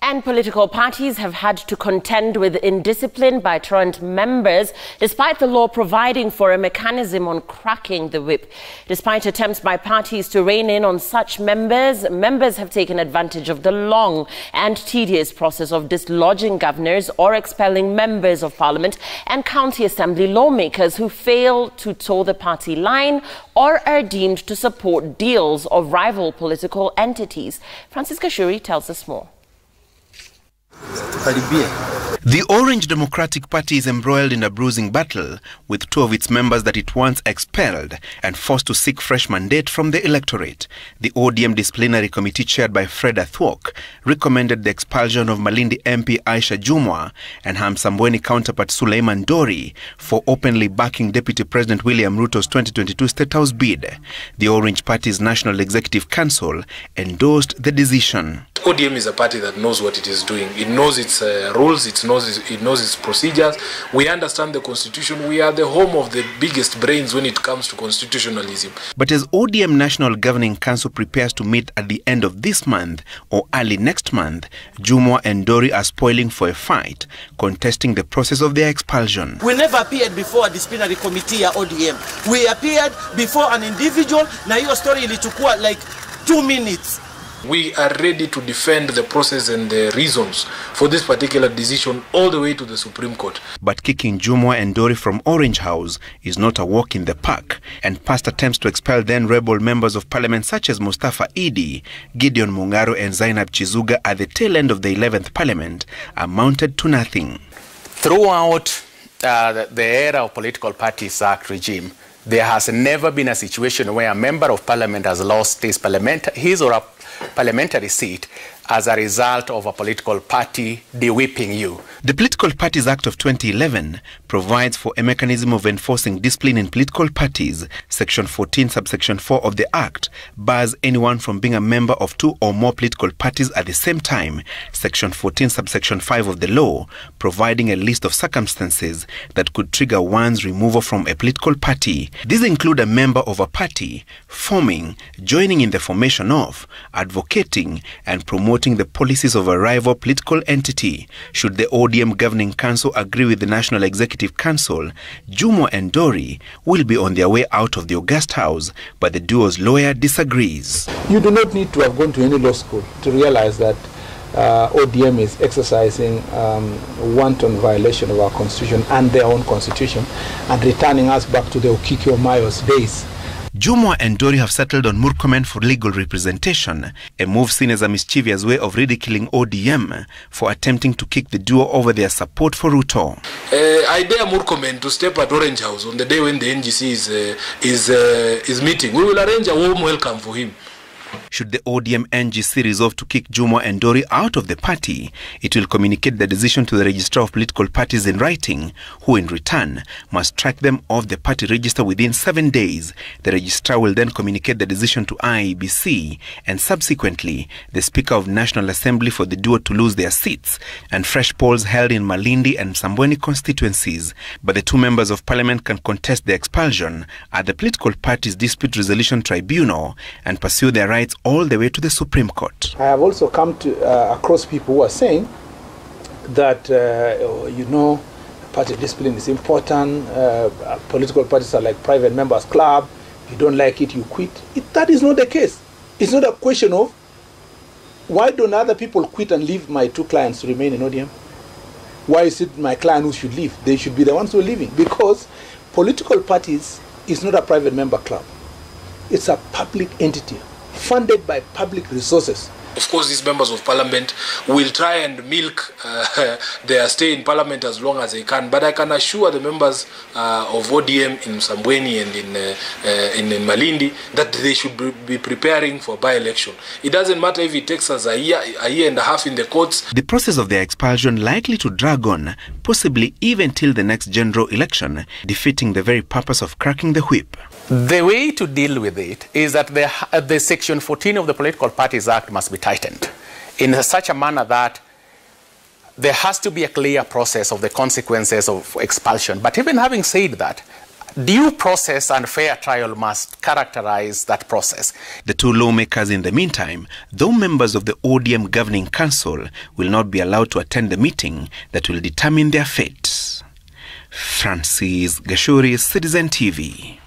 And political parties have had to contend with indiscipline by truant members, despite the law providing for a mechanism on cracking the whip. Despite attempts by parties to rein in on such members have taken advantage of the long and tedious process of dislodging governors or expelling members of parliament and county assembly lawmakers who fail to toe the party line or are deemed to support deals of rival political entities. Francisca Shuri tells us more. The Orange Democratic Party is embroiled in a bruising battle with two of its members that it once expelled and forced to seek fresh mandate from the electorate. The ODM disciplinary committee chaired by Fred Athwok recommended the expulsion of Malindi MP Aisha Jumwa and Hamsambweni counterpart Suleiman Dori for openly backing Deputy President William Ruto's 2022 State House bid. The Orange Party's National Executive Council endorsed the decision. ODM is a party that knows what it is doing. It knows its rules, it knows its procedures. We understand the constitution. We are the home of the biggest brains when it comes to constitutionalism. But as ODM National Governing Council prepares to meet at the end of this month or early next month, Jumwa and Dori are spoiling for a fight, contesting the process of their expulsion. We never appeared before a disciplinary committee at ODM. We appeared before an individual. Na hiyo story ilichukua like 2 minutes. We are ready to defend the process and the reasons for this particular decision all the way to the Supreme Court. But kicking Jumwa and Dori from Orange House is not a walk in the park, and past attempts to expel then rebel members of parliament such as Mustafa Idi, Gideon Mungaro and Zainab Chizuga at the tail end of the 11th parliament amounted to nothing. Throughout the era of Political Parties Act regime, there has never been a situation where a member of parliament has lost his or her parliamentary seat as a result of a political party de-whipping you. The Political Parties Act of 2011 provides for a mechanism of enforcing discipline in political parties. Section 14, subsection 4 of the Act bars anyone from being a member of 2 or more political parties at the same time. Section 14, subsection 5 of the law providing a list of circumstances that could trigger one's removal from a political party. These include a member of a party forming, joining in the formation of, advocating and promoting the policies of a rival political entity. Should the ODM Governing Council agree with the National Executive Council, Jumwa and Dori will be on their way out of the August House, but the duo's lawyer disagrees. You do not need to have gone to any law school to realize that ODM is exercising wanton violation of our constitution and their own constitution and returning us back to the Okikio Mayos days. Jumwa and Dori have settled on Murkomen for legal representation, a move seen as a mischievous way of ridiculing ODM for attempting to kick the duo over their support for Ruto. I dare Murkomen to step at Orange House on the day when the NGC is meeting. We will arrange a warm welcome for him. Should the ODM NGC resolve to kick Jumwa and Dori out of the party, it will communicate the decision to the Registrar of Political Parties in writing, who in return must strike them off the party register within 7 days. The Registrar will then communicate the decision to IEBC and subsequently the Speaker of National Assembly for the duo to lose their seats and fresh polls held in Malindi and Sambweni constituencies. But the 2 members of parliament can contest the expulsion at the Political Parties Dispute Resolution Tribunal and pursue their rights all the way to the Supreme Court. I have also come to across people who are saying that party discipline is important. Political parties are like private members club. You don't like it, you quit. That is not the case. It's not a question of why don't other people quit and leave my 2 clients to remain in ODM? Why is it my client who should leave? They should be the ones who are leaving, because political parties is not a private member club. It's a public entity funded by public resources. Of course, these members of parliament will try and milk their stay in parliament as long as they can. But I can assure the members of ODM in Sambweni and in Malindi that they should be preparing for by-election. It doesn't matter if it takes us a year and a half in the courts. The process of their expulsion likely to drag on, possibly even till the next general election, defeating the very purpose of cracking the whip. The way to deal with it is that the Section 14 of the Political Parties Act must be tightened in such a manner that there has to be a clear process of the consequences of expulsion. But even having said that, Due process and fair trial must characterize that process. The two lawmakers, in the meantime, though members of the ODM Governing Council, will not be allowed to attend the meeting that will determine their fate. Francis Gashuri, Citizen TV.